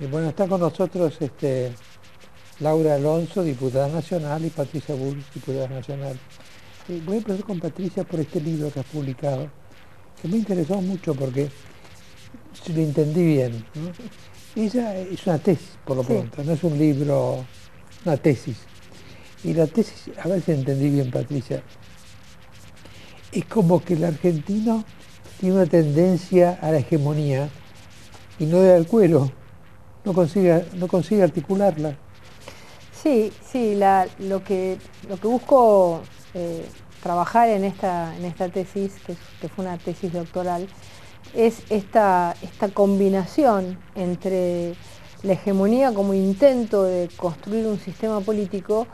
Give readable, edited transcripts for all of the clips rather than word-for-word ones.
Y bueno, está con nosotros Laura Alonso, diputada nacional, y Patricia Bull, diputada nacional. Voy a empezar con Patricia por este libro que has publicado, que me interesó mucho porque, si lo entendí bien, ¿no? Ella es una tesis, por lo pronto, no es un libro, una tesis. Y la tesis, a ver si entendí bien, Patricia, es como que el argentino tiene una tendencia a la hegemonía y no da el cuero, no consigue articularla. Sí, sí, lo que busco trabajar en esta tesis, que fue una tesis doctoral, es esta combinación entre la hegemonía como intento de construir un sistema político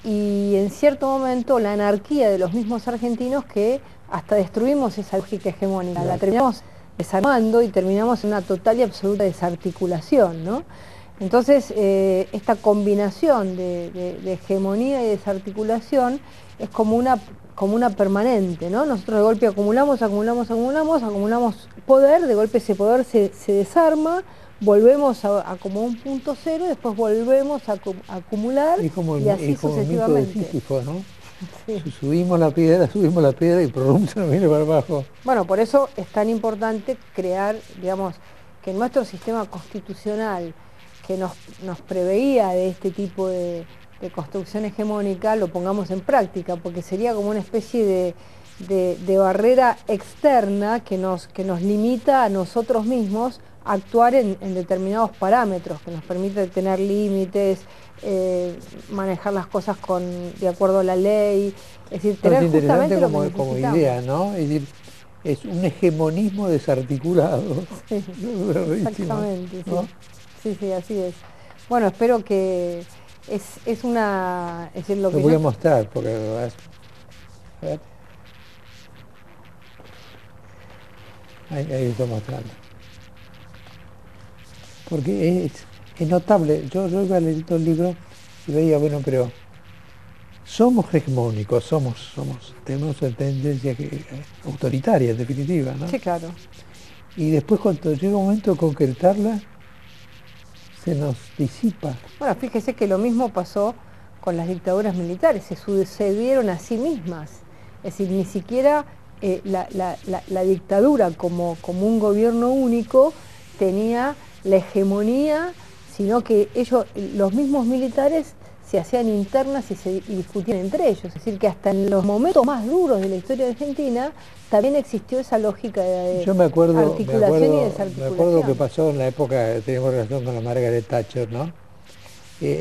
y en cierto momento la anarquía de los mismos argentinos, que hasta destruimos esa lógica hegemónica, la terminamos desarmando y terminamos en una total y absoluta desarticulación, ¿no? Entonces, esta combinación de hegemonía y desarticulación es como una permanente, ¿no? Nosotros de golpe acumulamos poder, de golpe ese poder se desarma, volvemos a como un punto cero, después volvemos a acumular y así como el mito de sucesivamente. Sísifo, ¿no? Sí. Subimos la piedra y ¡prum! Se nos viene para abajo. Bueno, por eso es tan importante crear, digamos, que nuestro sistema constitucional, que nos preveía de este tipo de construcción hegemónica, lo pongamos en práctica, porque sería como una especie de barrera externa que nos limita a nosotros mismos a actuar en determinados parámetros, que nos permite tener límites, manejar las cosas de acuerdo a la ley, es decir, tener Es interesante justamente lo que como necesitamos. idea, ¿no? Es decir, es un hegemonismo desarticulado. Sí, exactamente, ¿no? Sí, sí, así es. Bueno, espero que es una... Es decir, lo voy a mostrar, porque... A ver. Ahí estoy mostrando. Porque es notable. Yo iba leyendo el libro y veía, bueno, pero somos hegemónicos, tenemos una tendencia autoritaria, en definitiva, ¿no? Sí, claro. Y después, cuando llega un momento de concretarla, se nos disipa. Bueno, fíjese que lo mismo pasó con las dictaduras militares, se sucedieron a sí mismas. Es decir, ni siquiera la dictadura como un gobierno único tenía la hegemonía, sino que los mismos militares se hacían internas y discutían entre ellos. Es decir, que hasta en los momentos más duros de la historia de Argentina también existió esa lógica de articulación y desarticulación. Me acuerdo lo que pasó en la época que teníamos relación con la Margaret Thatcher, ¿no?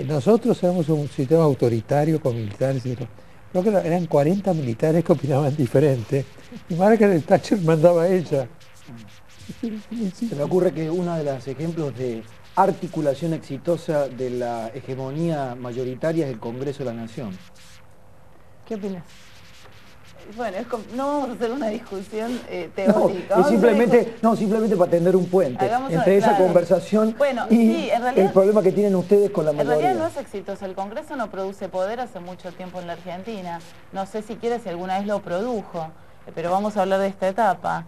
Nosotros éramos un sistema autoritario con militares y todo. Creo que eran 40 militares que opinaban diferente y Margaret Thatcher mandaba a ella. Se me ocurre que uno de los ejemplos de articulación exitosa de la hegemonía mayoritaria es el Congreso de la Nación. ¿Qué opinas? Bueno, no vamos a hacer una discusión teórica. Simplemente para tender un puente entre esa conversación y en realidad, el problema que tienen ustedes con la mayoría. En realidad no es exitoso. El Congreso no produce poder hace mucho tiempo en la Argentina. No sé siquiera si alguna vez lo produjo, pero vamos a hablar de esta etapa.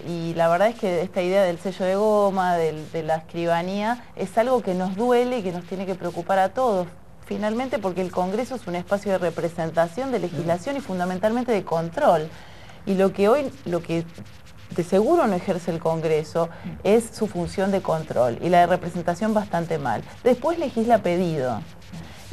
Y la verdad es que esta idea del sello de goma, de la escribanía, es algo que nos duele y que nos tiene que preocupar a todos. Finalmente, porque el Congreso es un espacio de representación, de legislación y fundamentalmente de control. Y lo que de seguro no ejerce el Congreso es su función de control y la de representación bastante mal. Después legisla a pedido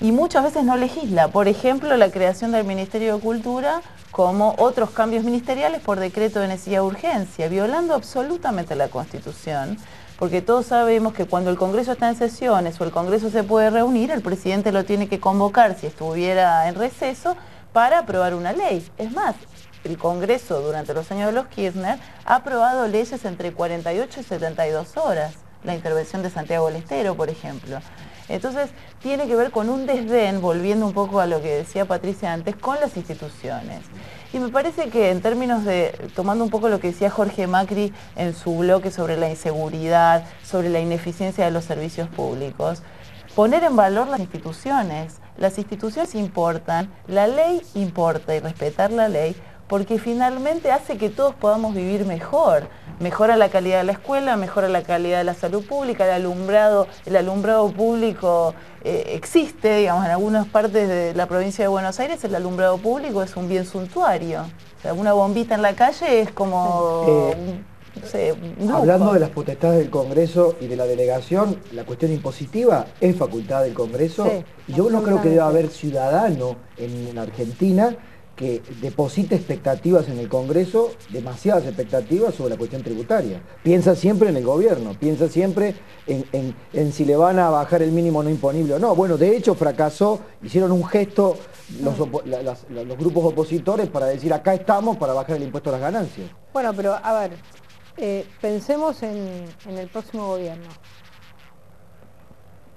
y muchas veces no legisla. Por ejemplo, la creación del Ministerio de Cultura, como otros cambios ministeriales por decreto de necesidad de urgencia, violando absolutamente la Constitución. Porque todos sabemos que cuando el Congreso está en sesiones o el Congreso se puede reunir, el presidente lo tiene que convocar si estuviera en receso para aprobar una ley. Es más, el Congreso durante los años de los Kirchner ha aprobado leyes entre 48 y 72 horas. La intervención de Santiago del Estero, por ejemplo. Entonces, tiene que ver con un desdén, volviendo un poco a lo que decía Patricia antes, con las instituciones. Y me parece que en términos tomando un poco lo que decía Jorge Macri en su bloque sobre la inseguridad, sobre la ineficiencia de los servicios públicos, poner en valor las instituciones. Las instituciones importan, la ley importa y respetar la ley porque finalmente hace que todos podamos vivir mejor. Mejora la calidad de la escuela, mejora la calidad de la salud pública, el alumbrado público existe, digamos, en algunas partes de la provincia de Buenos Aires el alumbrado público es un bien suntuario. O sea, una bombita en la calle es como no sé, un lujo. Hablando de las potestades del Congreso y de la delegación, la cuestión impositiva es facultad del Congreso, Sí, y yo no creo que deba haber ciudadano en Argentina que deposite expectativas en el Congreso, demasiadas expectativas sobre la cuestión tributaria. Piensa siempre en el gobierno, piensa siempre en si le van a bajar el mínimo no imponible o no. Bueno, de hecho fracasó, hicieron un gesto los grupos opositores para decir acá estamos para bajar el impuesto a las ganancias. Bueno, pero a ver, pensemos en el próximo gobierno.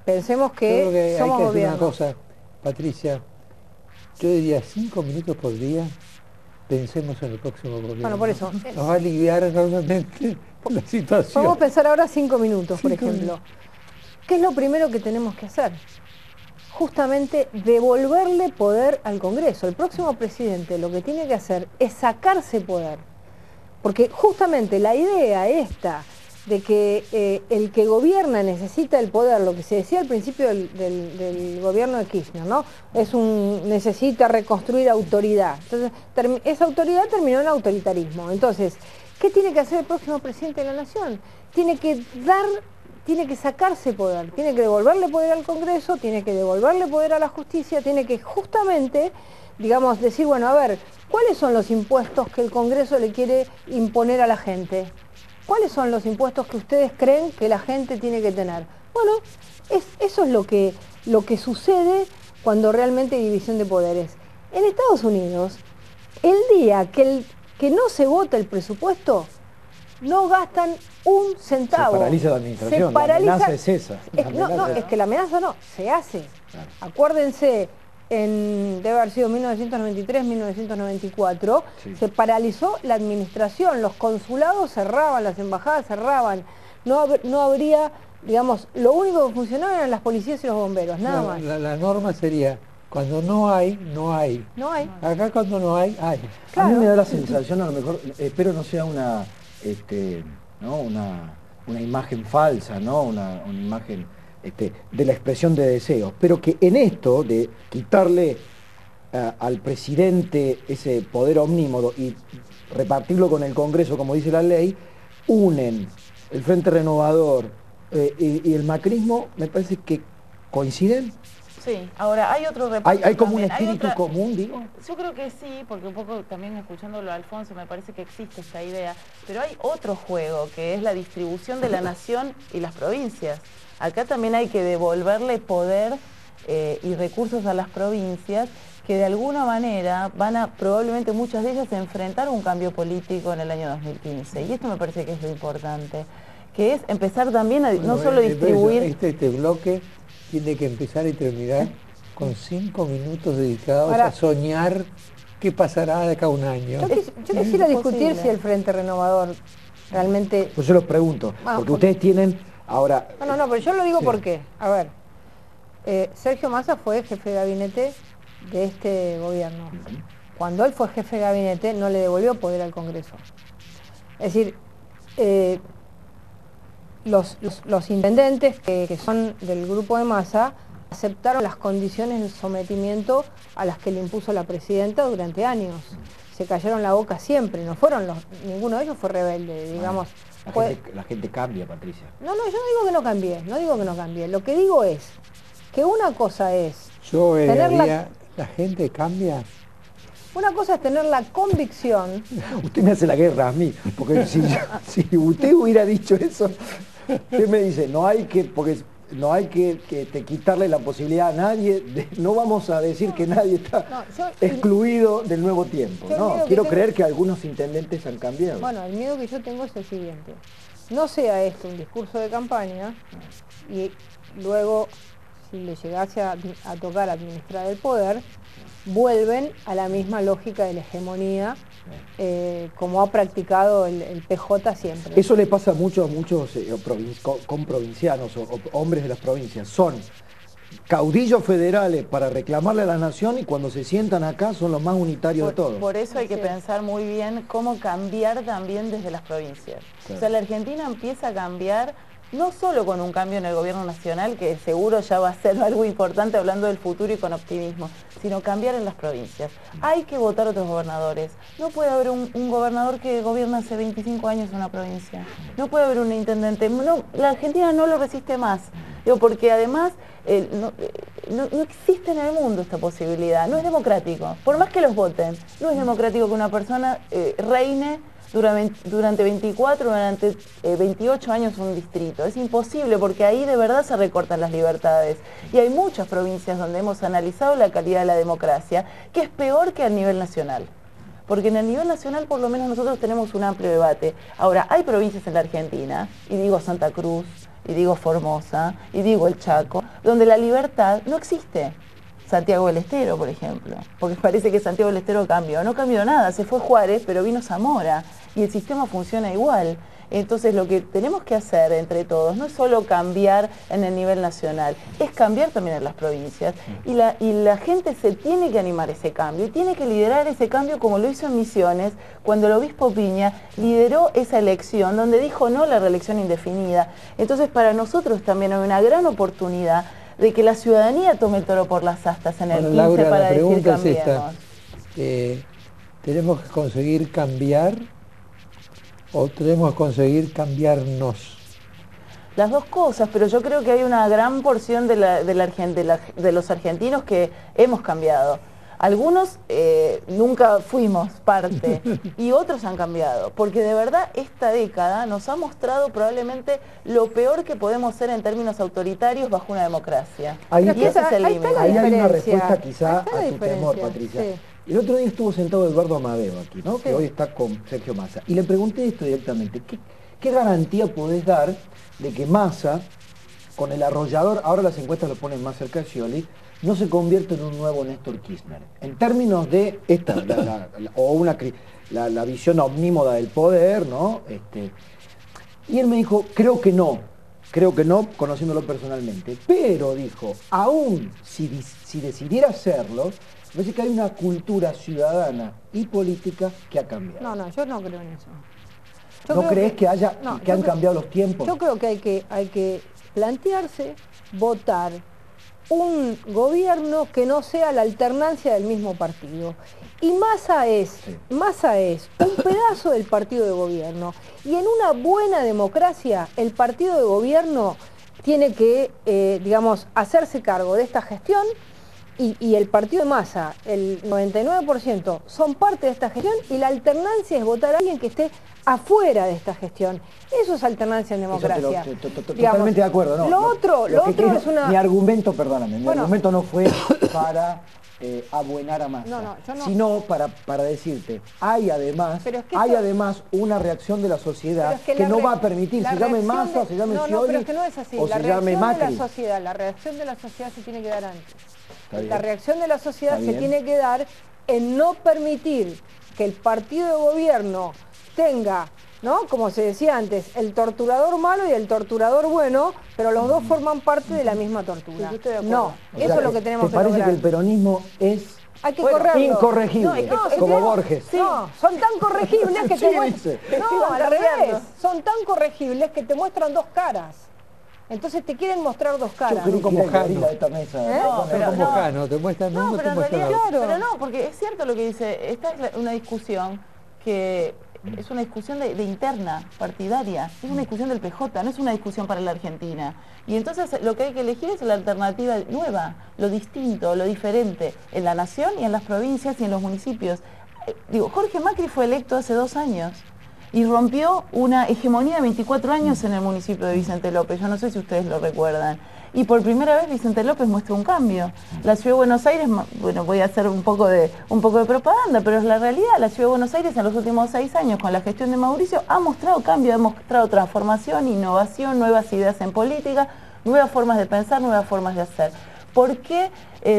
Pensemos Yo creo que hay somos que hacer gobierno. una cosa, Patricia. Yo diría 5 minutos por día, pensemos en el próximo gobierno. Bueno, por eso. Nos va a aliviar enormemente la situación. Vamos a pensar ahora 5 minutos, por 5 ejemplo. ¿Qué es lo primero que tenemos que hacer? Justamente devolverle poder al Congreso. El próximo presidente lo que tiene que hacer es sacarse poder. Porque justamente la idea esta de que el que gobierna necesita el poder, lo que se decía al principio del gobierno de Kirchner, ¿no? Necesita reconstruir autoridad. Entonces, esa autoridad terminó en autoritarismo. Entonces, ¿qué tiene que hacer el próximo presidente de la Nación? Tiene que sacarse poder, tiene que devolverle poder al Congreso, tiene que devolverle poder a la justicia, tiene que justamente, digamos, decir, bueno, a ver, ¿cuáles son los impuestos que el Congreso le quiere imponer a la gente? ¿Cuáles son los impuestos que ustedes creen que la gente tiene que tener? Bueno, eso es lo que sucede cuando realmente hay división de poderes. En Estados Unidos, el día que no se vota el presupuesto, no gastan un centavo. Se paraliza la administración, la amenaza es esa. Es que la amenaza no, se hace. Claro. Acuérdense, debe haber sido 1993, 1994, sí. Se paralizó la administración, los consulados cerraban, las embajadas cerraban, no habría, digamos, lo único que funcionaba eran las policías y los bomberos, nada más. La norma sería, cuando no hay, no hay. No hay. Acá cuando no hay, hay. Claro. A mí me da la sensación, a lo mejor, espero no sea una imagen falsa, ¿no? Una imagen de la expresión de deseos, pero que en esto de quitarle al presidente ese poder omnímodo y repartirlo con el Congreso, como dice la ley, unen el Frente Renovador y el macrismo, me parece que coinciden. Sí, ahora hay otro reparto. ¿Hay como un espíritu común, digo? Yo creo que sí, porque un poco también escuchándolo a Alfonso me parece que existe esta idea, pero hay otro juego que es la distribución de la nación y las provincias. Acá también hay que devolverle poder y recursos a las provincias que de alguna manera van a, probablemente muchas de ellas, enfrentar un cambio político en el año 2015. Y esto me parece que es lo importante, que es empezar también a no solo distribuir... Este bloque tiene que empezar y terminar con 5 minutos dedicados a soñar qué pasará de acá a un año. Yo quisiera discutir si el Frente Renovador realmente... Pues yo los pregunto, porque ustedes tienen... Ahora, no, pero yo lo digo porque, a ver, Sergio Massa fue jefe de gabinete de este gobierno. Cuando él fue jefe de gabinete no le devolvió poder al Congreso. Es decir, los intendentes que son del grupo de Massa aceptaron las condiciones de sometimiento a las que le impuso la presidenta durante años. Se callaron la boca siempre, ninguno de ellos fue rebelde, digamos. La gente cambia, Patricia. No, yo no digo que no cambie, Lo que digo es que una cosa es... la gente cambia. Una cosa es tener la convicción... Usted me hace la guerra a mí, porque si usted hubiera dicho eso, usted me dice, no hay que quitarle la posibilidad a nadie, no vamos a decir que nadie está excluido del nuevo tiempo. No, quiero creer que algunos intendentes han cambiado. Bueno, el miedo que yo tengo es el siguiente. No sea esto un discurso de campaña y luego, si le llegase a tocar administrar el poder, vuelven a la misma lógica de la hegemonía como ha practicado el PJ siempre. Eso le pasa mucho a muchos comprovincianos o hombres de las provincias. Son caudillos federales para reclamarle a la nación y cuando se sientan acá son los más unitarios de todos. Por eso hay que pensar muy bien cómo cambiar también desde las provincias. Claro. O sea, la Argentina empieza a cambiar no solo con un cambio en el gobierno nacional, que seguro ya va a ser algo importante hablando del futuro y con optimismo, sino cambiar en las provincias. Hay que votar otros gobernadores. No puede haber un gobernador que gobierna hace 25 años una provincia. No puede haber un intendente. No, la Argentina no lo resiste más. Digo, porque además no existe en el mundo esta posibilidad. No es democrático. Por más que los voten, no es democrático que una persona reine durante 24, durante 28 años un distrito. Es imposible porque ahí de verdad se recortan las libertades. Y hay muchas provincias donde hemos analizado la calidad de la democracia, que es peor que a nivel nacional. Porque en el nivel nacional por lo menos nosotros tenemos un amplio debate. Ahora, hay provincias en la Argentina, y digo Santa Cruz, y digo Formosa, y digo el Chaco, donde la libertad no existe. Santiago del Estero, por ejemplo, porque parece que Santiago del Estero cambió. No cambió nada, se fue Juárez, pero vino Zamora, y el sistema funciona igual. Entonces lo que tenemos que hacer entre todos no es solo cambiar en el nivel nacional, es cambiar también en las provincias. Y la gente se tiene que animar a ese cambio, y tiene que liderar ese cambio como lo hizo en Misiones, cuando el obispo Piña lideró esa elección, donde dijo no a la reelección indefinida. Entonces para nosotros también hay una gran oportunidad de que la ciudadanía tome el toro por las astas en el 15 Laura, para la decir pregunta cambiemos. es esta. ¿Tenemos que conseguir cambiar o tenemos que conseguir cambiarnos? Las dos cosas, pero yo creo que hay una gran porción de los argentinos que hemos cambiado. Algunos nunca fuimos parte y otros han cambiado, porque de verdad esta década nos ha mostrado probablemente lo peor que podemos ser en términos autoritarios bajo una democracia. Ahí, y ese es el límite. Ahí hay una respuesta quizá a tu temor, Patricia. Sí. El otro día estuvo sentado Eduardo Amadeo aquí, ¿no? Que hoy está con Sergio Massa. Y le pregunté esto directamente. ¿Qué garantía podés dar de que Massa, con el arrollador, ahora las encuestas lo ponen más cerca de Scioli, no se convierte en un nuevo Néstor Kirchner? En términos de esta, la visión omnímoda del poder, ¿no? Y él me dijo, creo que no, conociéndolo personalmente. Pero, dijo, aún si decidiera hacerlo, me parece que hay una cultura ciudadana y política que ha cambiado. No, yo no creo en eso. ¿No crees que han cambiado los tiempos? Yo creo que hay que plantearse, votar un gobierno que no sea la alternancia del mismo partido. Y Massa es un pedazo del partido de gobierno. Y en una buena democracia, el partido de gobierno tiene que, hacerse cargo de esta gestión. Y el partido de Massa, el 99% son parte de esta gestión, y la alternancia es votar a alguien que esté afuera de esta gestión. Eso es alternancia en democracia. Totalmente de acuerdo, ¿no? Lo otro es una... Mi argumento, perdóname, mi argumento no fue para abuenar a Massa, yo no. sino para decirte, hay además una reacción de la sociedad que no va a permitir, se llame Massa, se llame Scioli, pero es que no es así. o se llame Macri. La reacción de la sociedad se tiene que dar antes. La reacción de la sociedad se tiene que dar en no permitir que el partido de gobierno tenga, ¿no?, como se decía antes, el torturador malo y el torturador bueno, pero los dos forman parte de la misma tortura. No, eso es lo que tenemos que lograr. ¿Te parece que el peronismo es incorregible, como Borges? Sí. No, son tan corregibles que te muestran... No, al revés, son tan corregibles que te muestran dos caras. Entonces te quieren mostrar dos caras. Yo creo como Jano. Te muestran uno, te muestran otro. Pero no, porque es cierto lo que dice. Esta es una discusión que es una discusión de interna, partidaria. Es una discusión del PJ, no es una discusión para la Argentina. Y entonces lo que hay que elegir es la alternativa nueva, lo distinto, lo diferente, en la nación y en las provincias y en los municipios. Jorge Macri fue electo hace 2 años. Y rompió una hegemonía de 24 años en el municipio de Vicente López. Yo no sé si ustedes lo recuerdan. Y por primera vez Vicente López muestra un cambio. La Ciudad de Buenos Aires, bueno, voy a hacer un poco de propaganda, pero es la realidad. La Ciudad de Buenos Aires en los últimos 6 años, con la gestión de Mauricio, ha mostrado cambio, ha mostrado transformación, innovación, nuevas ideas en política, nuevas formas de pensar, nuevas formas de hacer. ¿Por qué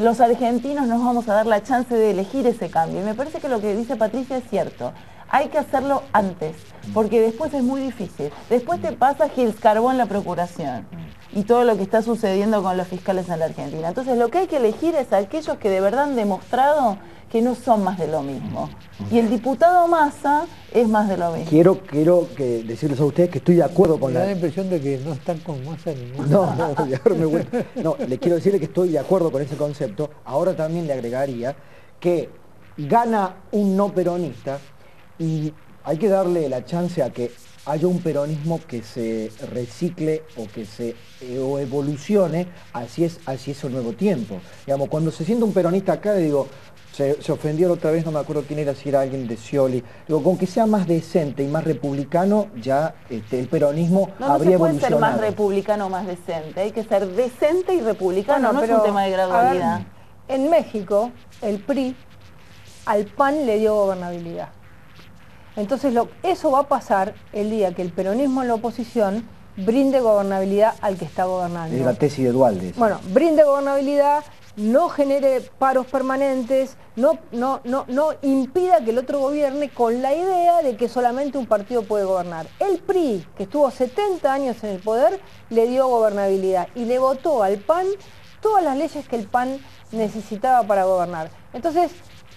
los argentinos nos vamos a dar la chance de elegir ese cambio? Y me parece que lo que dice Patricia es cierto. Hay que hacerlo antes, porque después es muy difícil. Después te pasa Gils Carbó en la procuración. y todo lo que está sucediendo con los fiscales en la Argentina. Entonces lo que hay que elegir es a aquellos que de verdad han demostrado que no son más de lo mismo. Y el diputado Massa es más de lo mismo. Quiero que decirles a ustedes que estoy de acuerdo con Me da la impresión de que no están con Massa ningún. No, le quiero decirle que estoy de acuerdo con ese concepto. Ahora también le agregaría que gana un no peronista y hay que darle la chance a que haya un peronismo que se recicle o evolucione hacia ese nuevo tiempo. Digamos, cuando se siente un peronista acá, le digo, se ofendió la otra vez, no me acuerdo quién era, si era alguien de Scioli. Digo, con que sea más decente y más republicano, ya el peronismo habría evolucionado. No se puede ser más republicano o más decente, hay que ser decente y republicano, no es un tema de gradualidad. En México, el PRI al PAN le dio gobernabilidad. Entonces eso va a pasar el día que el peronismo en la oposición brinde gobernabilidad al que está gobernando. Es la tesis de Duhalde. Bueno, brinde gobernabilidad, no genere paros permanentes, no impida que el otro gobierne con la idea de que solamente un partido puede gobernar. El PRI, que estuvo 70 años en el poder, le dio gobernabilidad y le votó al PAN todas las leyes que el PAN necesitaba para gobernar. Entonces,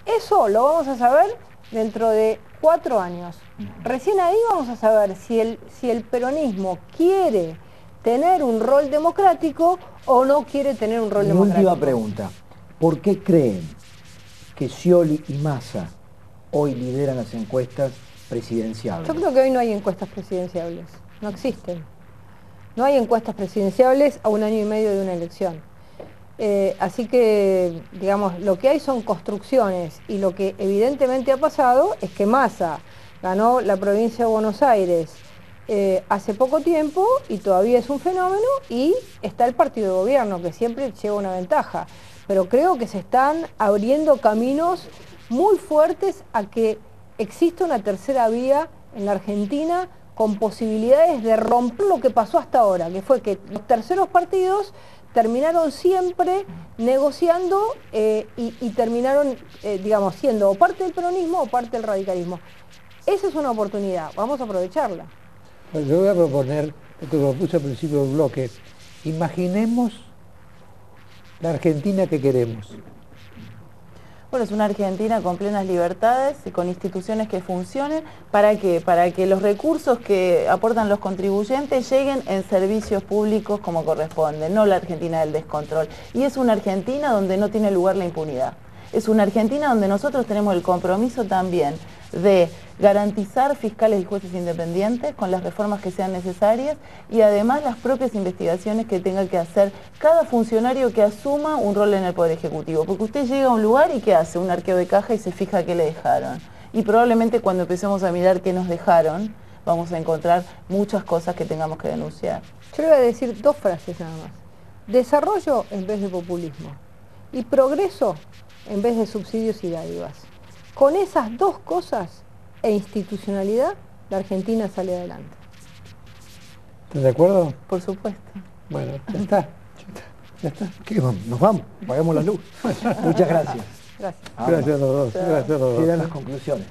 eso lo vamos a saber dentro de 4 años. Recién ahí vamos a saber si el peronismo quiere tener un rol democrático o no quiere tener un rol democrático. Última pregunta. ¿Por qué creen que Scioli y Massa hoy lideran las encuestas presidenciales? Yo creo que hoy no hay encuestas presidenciables. No existen. No hay encuestas presidenciables a 1 año y medio de una elección. Así que, digamos, lo que hay son construcciones y lo que evidentemente ha pasado es que Massa ganó la provincia de Buenos Aires hace poco tiempo y todavía es un fenómeno y está el partido de gobierno que siempre lleva una ventaja. Pero creo que se están abriendo caminos muy fuertes a que exista una tercera vía en la Argentina con posibilidades de romper lo que pasó hasta ahora, que fue que los terceros partidos terminaron siempre negociando y terminaron, digamos, siendo o parte del peronismo o parte del radicalismo. Esa es una oportunidad, vamos a aprovecharla. Pues yo voy a proponer lo que propuse al principio del bloque. Imaginemos la Argentina que queremos. Bueno, es una Argentina con plenas libertades y con instituciones que funcionen. ¿Para qué? Para que los recursos que aportan los contribuyentes lleguen en servicios públicos como corresponde, no la Argentina del descontrol. Y es una Argentina donde no tiene lugar la impunidad. Es una Argentina donde nosotros tenemos el compromiso también de garantizar fiscales y jueces independientes con las reformas que sean necesarias y además las propias investigaciones que tenga que hacer cada funcionario que asuma un rol en el Poder Ejecutivo. Porque usted llega a un lugar y ¿qué hace? Un arqueo de caja y se fija qué le dejaron. Y probablemente cuando empecemos a mirar qué nos dejaron, vamos a encontrar muchas cosas que tengamos que denunciar. Yo le voy a decir 2 frases nada más. Desarrollo en vez de populismo y progreso en vez de subsidios y dádivas. Con esas 2 cosas e institucionalidad, la Argentina sale adelante. ¿Estás de acuerdo? Por supuesto. Bueno, ya está. Ya está. ¿Qué vamos? Nos vamos, apagamos la luz. Muchas gracias. Gracias. Gracias a los dos. Gracias a los dos. Quedan las conclusiones.